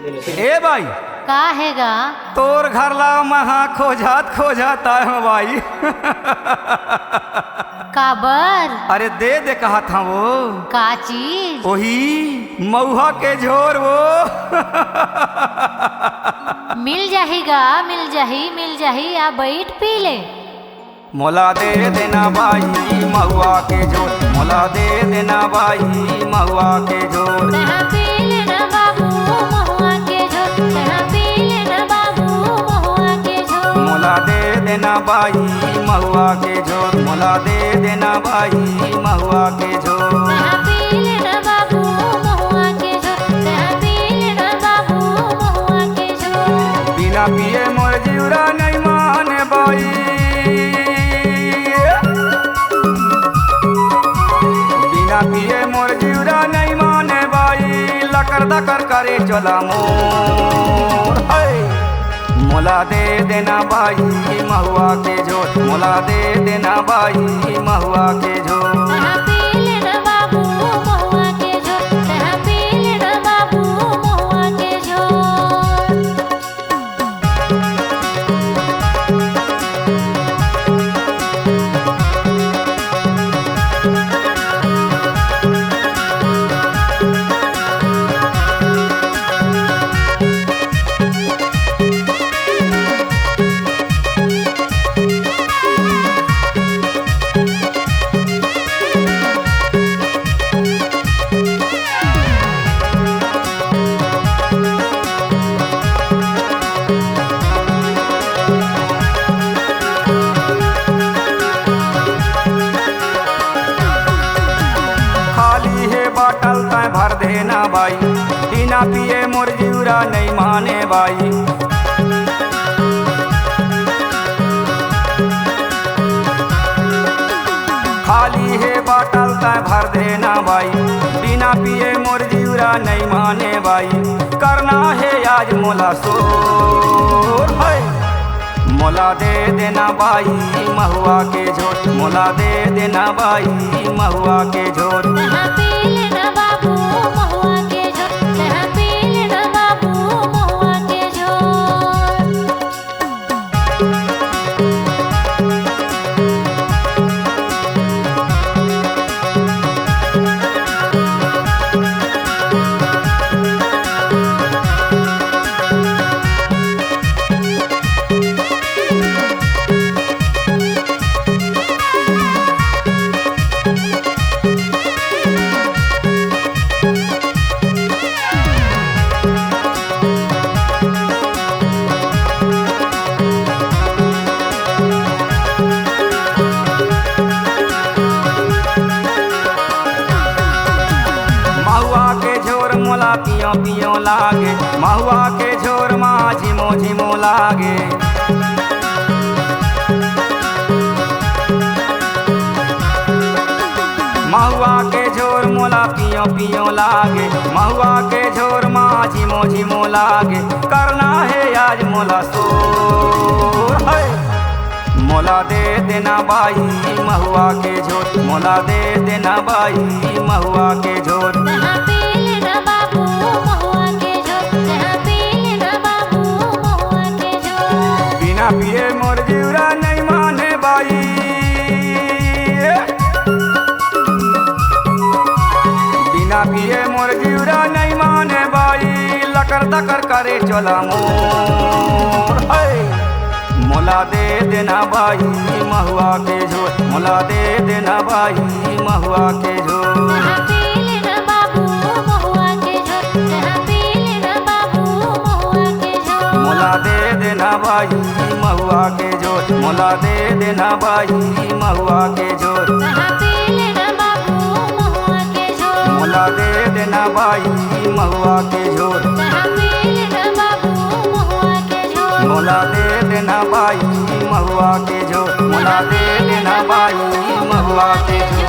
ए भाई का हैगा तोर घर ला महा खोजात आए भाई। काबर अरे दे दे कहा था वो का चीज वही मऊहा के झोर वो। मिल जाहीगा मिल जाही आ बैठ पी ले। मोला दे देना भाई महुआ के झोर, मोला दे देना भाई महुआ के झोर। तहाँ पी लेना बाबू महुआ के झोर, तहाँ पी लेना बाबू महुआ के झोर। मोला दे देना भाई महुआ के झोर, मोला दे देना भाई महुआ के झोर। तहाँ पी लेना बाबू महुआ के झोर, तहाँ पी लेना बाबू महुआ के झोर। बिना पिए मोर जीवरा नहीं माने भाई, बिना पिए मोर जीवरा नहीं माने भाई। लकर दकर करे चला मोर मोला दे देना भाई महुआ के झोर, मोला दे देना भाई महुआ के झोर। तहाँ पी लेना बाबू महुआ के झोर, तहाँ पी लेना बाबू महुआ के झोर। बाटल तय भर देना भाई, बिना पिए मोर जीवरा नहीं माने भाई। खाली है बाटल तय भर देना भाई, बिना पिए मोर जीवरा नहीं माने भाई। करना है आज मोला सोर है, मोला दे देना भाई महुआ के झोर, मोला दे देना भाई महुआ के झोर। तहाँ पी लेना बाबू महुआ के झोर, तहाँ पी लेना बाबू महुआ के झोर। मोला पियो पियो लागे, महुआ के झोर माँ झिमो झिमो लागे। महुआ के झोर मोला पियो पियो लागे, महुआ के झोर माँ झिमो झिमो लागे। करना है आज मोला सोर है, मोला दे देना भाई महुआ के झोर, मोला दे देना भाई महुआ के झोर। तहाँ पी लेना बाबू महुआ के झोर, तहाँ पी लेना बाबू महुआ के झोर। बिना पिए मोर जीवरा नहीं माने भाई, बिना पिए मोर जीवरा नहीं माने भाई। लकर दकर करे चला मोर मोला दे देना भाई महुआ के झोर, मोला दे देना भाई महुआ के झोर। तहाँ पी लेना बाबू महुआ के झोर, तहाँ पी लेना बाबू महुआ के झोर। मोला दे देना भाई महुआ के झोर, मोला दे देना भाई महुआ के झोर। तहाँ पी लेना बाबू महुआ के झोर, मोला दे देना भाई महुआ के झोर। तहाँ पी लेना बाबू महुआ के झोर। मोला दे देना भाई महुआ के झोर, मोला दे देना भाई महुआ के झोर।